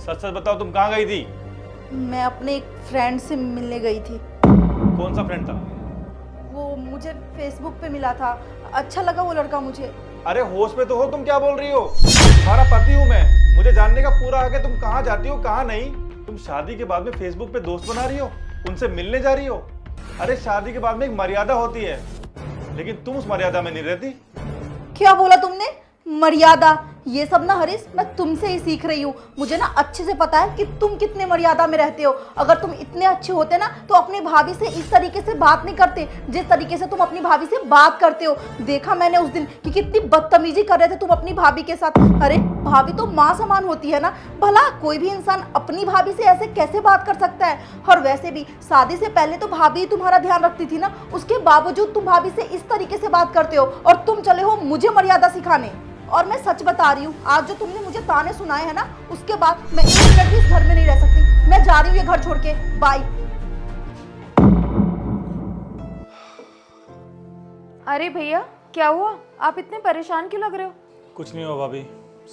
सच सच बताओ, तुम कहाँ गई थी? मैं अपने एक फ्रेंड से मिलने गई थी। कौन सा फ्रेंड था? वो मुझे फेसबुक पे मिला था, अच्छा लगा वो लड़का मुझे। अरे होश में तो हो, तुम क्या बोल रही हो? तुम्हारा पति हूँ मैं, मुझे जानने का पूरा हक है तुम कहाँ जाती हो कहाँ नहीं। तुम शादी के बाद में फेसबुक पे दोस्त बना रही हो, उनसे मिलने जा रही हो। अरे शादी के बाद में एक मर्यादा होती है, लेकिन तुम उस मर्यादा में नहीं रहती। क्या बोला तुमने? मर्यादा? ये सब ना हरीश, मैं तुमसे ही सीख रही हूँ। मुझे ना अच्छे से पता है कि तुम कितने मर्यादा में रहते हो। अगर तुम इतने अच्छे होते ना तो अपनी भाभी से इस तरीके से बात नहीं करते जिस तरीके से तुम अपनी भाभी से बात करते हो। देखा मैंने उस दिन कि कितनी बदतमीजी कर रहे थे तुम अपनी भाभी के साथ। अरे भाभी तो माँ समान होती है ना, भला कोई भी इंसान अपनी भाभी से ऐसे कैसे बात कर सकता है। और वैसे भी शादी से पहले तो भाभी तुम्हारा ध्यान रखती थी ना, उसके बावजूद तुम भाभी से इस तरीके से बात करते हो और तुम चले हो मुझे मर्यादा सिखाने। और मैं सच बता रही हूँ, आज जो तुमने मुझे ताने सुनाए हैं ना, उसके बाद मैं एक मिनट भी इस घर में नहीं रह सकती। मैं जा रही हूँ ये घर छोड़ के, बाय। अरे भैया, क्या हुआ? आप इतने परेशान क्यों लग रहे हो? कुछ नहीं हो भाभी,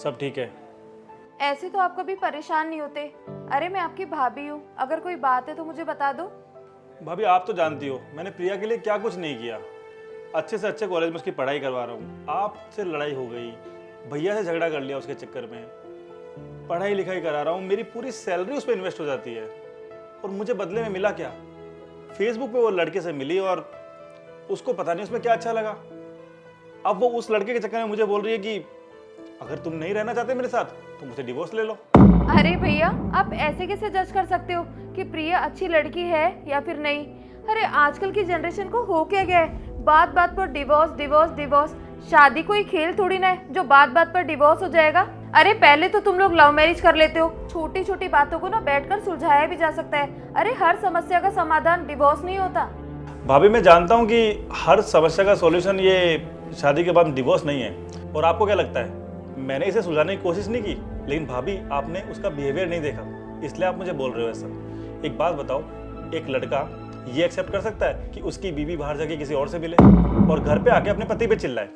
सब ठीक है। ऐसे तो आप कभी परेशान नहीं होते। अरे मैं आपकी भाभी हूँ, अगर कोई बात है तो मुझे बता दो। भाभी आप तो जानती हो मैंने प्रिया के लिए क्या कुछ नहीं किया। अच्छे से अच्छे कॉलेज में उसकी पढ़ाई करवा रहा हूँ, आपसे लड़ाई हो गई, भैया से झगड़ा कर लिया उसके चक्कर में, पढ़ाई लिखाई करा रहा हूँ, मेरी पूरी सैलरी उस पर इन्वेस्ट हो जाती है और मुझे बदले में मिला क्या? फेसबुक पे वो लड़के से मिली और उसको पता नहीं उसमें क्या अच्छा लगा। अब वो उस लड़के के चक्कर में मुझे बोल रही है कि अगर तुम नहीं रहना चाहते मेरे साथ तो मुझसे डिवोर्स ले लो। अरे भैया, आप ऐसे कैसे जज कर सकते हो कि प्रिया अच्छी लड़की है या फिर नहीं? अरे आजकल की जनरेशन को हो क्या गया है, बात बात पर डिवोर्स डिवोर्स डिवोर्स। शादी कोई खेल थोड़ी ना है जो बात बात पर डिवोर्स हो जाएगा। अरे पहले तो तुम लोग लव मैरिज कर लेते हो, छोटी छोटी बातों को ना बैठकर सुलझाया भी जा सकता है। अरे हर समस्या का समाधान डिवोर्स नहीं होता। भाभी मैं जानता हूँ कि हर समस्या का सॉल्यूशन ये शादी के बाद डिवोर्स नहीं है, और आपको क्या लगता है मैंने इसे सुलझाने की कोशिश नहीं की? लेकिन भाभी आपने उसका बिहेवियर नहीं देखा, इसलिए आप मुझे बोल रहे हो ऐसा। एक बात बताओ, एक लड़का ये एक्सेप्ट कर सकता है कि उसकी बीवी बाहर जाके किसी और से मिले और घर पे आके अपने पति पे चिल्लाए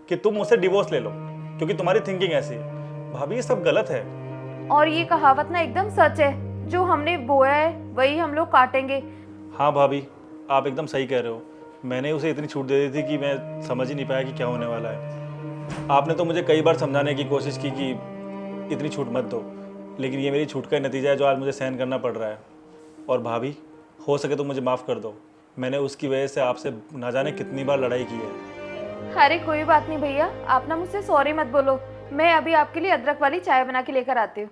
कि तुम मुझसे डिवोर्स ले लो क्योंकि तुम्हारी थिंकिंग ऐसी है? भाभी ये सब गलत है। और ये कहावत ना एकदम सच है, जो हमने बोया है वही हम लोग काटेंगे। हाँ भाभी आप एकदम सही कह रहे हो, मैंने उसे इतनी छूट दे दी थी कि मैं समझ ही नहीं पाया कि क्या होने वाला है। आपने तो मुझे कई बार समझाने की कोशिश की कि इतनी छूट मत दो, लेकिन ये मेरी छूट का नतीजा है जो आज मुझे सहन करना पड़ रहा है। और भाभी हो सके तो मुझे माफ़ कर दो, मैंने उसकी वजह से आपसे ना जाने कितनी बार लड़ाई की है। अरे कोई बात नहीं भैया, आप ना मुझसे सॉरी मत बोलो। मैं अभी आपके लिए अदरक वाली चाय बना के लेकर आती हूँ।